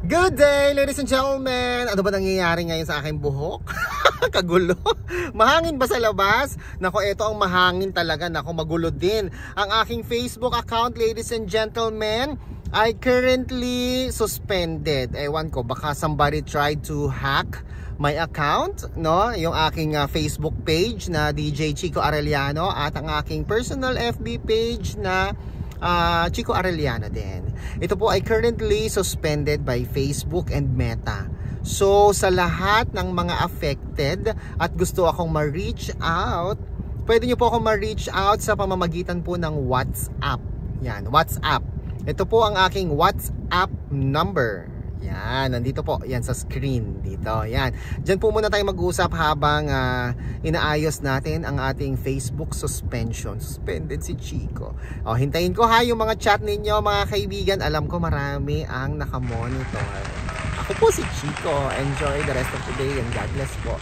Good day, ladies and gentlemen! Ano ba nangyayari ngayon sa aking buhok? Kagulo. Mahangin ba sa labas? Nako, ito ang mahangin talaga. Nako, magulo din. Ang aking Facebook account, ladies and gentlemen, ay currently suspended. Ewan ko, baka somebody tried to hack my account, no? Yung aking Facebook page na DJ Chico Arellano at ang aking personal FB page na Chico Arellano din. Ito po ay currently suspended by Facebook and Meta. So sa lahat ng mga affected at gusto akong ma-reach out, pwede nyo po akong ma-reach out sa pamamagitan po ng WhatsApp. Yan, WhatsApp. Ito po ang aking WhatsApp number. Yan, nandito po. Yan sa screen dito. Yan. Diyan po muna tayo mag-usap habang inaayos natin ang ating Facebook suspension. Suspended si Chico. O, hintayin ko ha yung mga chat ninyo, mga kaibigan. Alam ko marami ang nakamonitor. Ako po si Chico. Enjoy the rest of the day and God bless po.